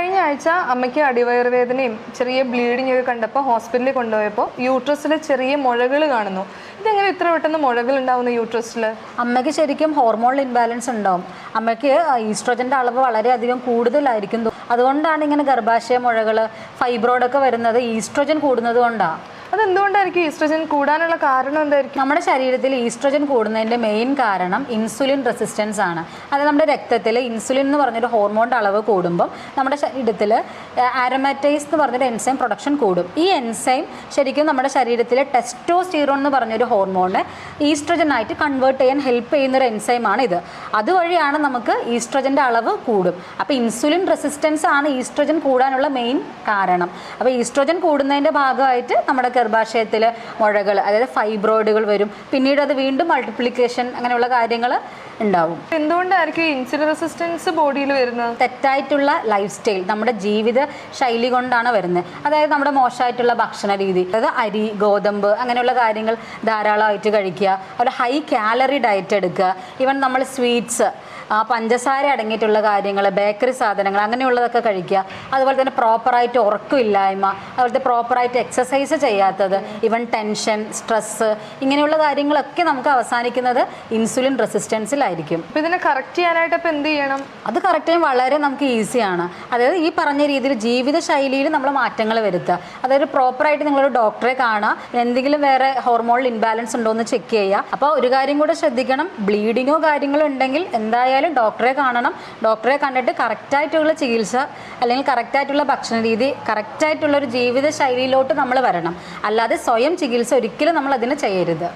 കഴിഞ്ഞ ആഴ്ച അമ്മയ്ക്ക് അടിവയറുവേദനയും ചെറിയ ബ്ലീഡിംഗ് ഒക്കെ കണ്ടപ്പോൾ ഹോസ്പിറ്റലിൽ കൊണ്ടുപോയപ്പോൾ യൂട്രസിൽ ചെറിയ മുഴകൾ കാണുന്നു. ഇതെങ്ങനെ ഇത്ര പെട്ടെന്ന് മുഴകൾ ഉണ്ടാവുന്ന യൂട്രസിൽ? അമ്മയ്ക്ക് ശരിക്കും ഹോർമോണൽ ഇംബാലൻസ് ഉണ്ടാവും. അമ്മയ്ക്ക് ഈസ്ട്രോജൻ്റെ അളവ് വളരെയധികം കൂടുതലായിരിക്കും. അതുകൊണ്ടാണ് ഇങ്ങനെ ഗർഭാശയ മുഴകൾ, ഫൈബ്രോയിഡൊക്കെ വരുന്നത് ഈസ്ട്രോജൻ കൂടുന്നത് കൊണ്ടാണ്. അതെന്തുകൊണ്ടായിരിക്കും ഈസ്ട്രോജൻ കൂടാനുള്ള കാരണം എന്തായിരിക്കും? നമ്മുടെ ശരീരത്തിൽ ഈസ്ട്രോജൻ കൂടുന്നതിൻ്റെ മെയിൻ കാരണം ഇൻസുലിൻ റെസിസ്റ്റൻസ് ആണ്. അതായത് നമ്മുടെ രക്തത്തിൽ ഇൻസുലിൻ എന്ന് പറഞ്ഞൊരു ഹോർമോണിൻ്റെ അളവ് കൂടുമ്പം നമ്മുടെ ശരീരത്തിൽ ആരോമാറ്റൈസ് എന്ന് പറഞ്ഞൊരു എൻസൈം പ്രൊഡക്ഷൻ കൂടും. ഈ എൻസൈം ശരിക്കും നമ്മുടെ ശരീരത്തിലെ ടെസ്റ്റോസ്റ്റിറോൺ എന്ന് പറഞ്ഞൊരു ഹോർമോണിനെ ഈസ്ട്രോജനായിട്ട് കൺവേർട്ട് ചെയ്യാൻ ഹെൽപ്പ് ചെയ്യുന്നൊരു എൻസൈമാണ് ഇത്. അതുവഴിയാണ് നമുക്ക് ഈസ്ട്രോജൻ്റെ അളവ് കൂടും. അപ്പോൾ ഇൻസുലിൻ റെസിസ്റ്റൻസ് ആണ് ഈസ്ട്രോജൻ കൂടാനുള്ള മെയിൻ കാരണം. അപ്പോൾ ഈസ്ട്രോജൻ കൂടുന്നതിൻ്റെ ഭാഗമായിട്ട് നമ്മുടെ ഗർഭാശയത്തിൽ മുഴകൾ, അതായത് ഫൈബ്രോയിഡുകൾ വരും. പിന്നീട് അത് വീണ്ടും മൾട്ടിപ്ലിക്കേഷൻ അങ്ങനെയുള്ള കാര്യങ്ങൾ ഉണ്ടാവും. എന്തുകൊണ്ടായിരിക്കും ഇൻസുലിൻ റെസിസ്റ്റൻസ് ബോഡിയിൽ വരുന്നത്? തെറ്റായിട്ടുള്ള ലൈഫ് സ്റ്റൈൽ, നമ്മുടെ ജീവിത ശൈലി കൊണ്ടാണ് വരുന്നത്. അതായത് നമ്മുടെ മോശമായിട്ടുള്ള ഭക്ഷണ രീതി, അതായത് അരി, ഗോതമ്പ് അങ്ങനെയുള്ള കാര്യങ്ങൾ ധാരാളമായിട്ട് കഴിക്കുക, ഒരു ഹൈ കാലറി ഡയറ്റ് എടുക്കുക, ഈവൻ നമ്മൾ സ്വീറ്റ്സ്, പഞ്ചസാര അടങ്ങിയിട്ടുള്ള കാര്യങ്ങൾ, ബേക്കറി സാധനങ്ങൾ അങ്ങനെയുള്ളതൊക്കെ കഴിക്കുക. അതുപോലെ തന്നെ പ്രോപ്പറായിട്ട് ഉറക്കമില്ലായ്മ, അതുപോലത്തെ പ്രോപ്പറായിട്ട് എക്സസൈസ് ചെയ്യാത്തത്, ഈവൻ ടെൻഷൻ, സ്ട്രെസ്സ് ഇങ്ങനെയുള്ള കാര്യങ്ങളൊക്കെ നമുക്ക് അവസാനിക്കുന്നത് ഇൻസുലിൻ റെസിസ്റ്റൻസിലായിരിക്കും. അപ്പോൾ ഇതിനെ കറക്റ്റ് ചെയ്യാനായിട്ട് അപ്പോൾ എന്ത് ചെയ്യണം? അത് കറക്റ്റ് ചെയ്യാൻ വളരെ നമുക്ക് ഈസിയാണ്. അതായത് ഈ പറഞ്ഞ രീതിയിൽ ജീവിതശൈലിയിൽ നമ്മൾ മാറ്റങ്ങൾ വരുത്തുക. അതായത് പ്രോപ്പറായിട്ട് നിങ്ങളൊരു ഡോക്ടറെ കാണുക, എന്തെങ്കിലും വേറെ ഹോർമോണൽ ഇൻബാലൻസ് ഉണ്ടോ എന്ന് ചെക്ക് ചെയ്യുക. അപ്പോൾ ഒരു കാര്യം കൂടെ ശ്രദ്ധിക്കണം, ബ്ലീഡിങ്ങോ കാര്യങ്ങളോ ഉണ്ടെങ്കിൽ എന്തായാലും ഡോക്ടറെ കാണണം. ഡോക്ടറെ കണ്ടിട്ട് കറക്റ്റായിട്ടുള്ള ചികിത്സ അല്ലെങ്കിൽ കറക്റ്റായിട്ടുള്ള ഭക്ഷണ രീതി, കറക്റ്റായിട്ടുള്ളൊരു ജീവിത ശൈലിയിലോട്ട് നമ്മൾ വരണം. അല്ലാതെ സ്വയം ചികിത്സ ഒരിക്കലും നമ്മൾ അതിന് ചെയ്യരുത്.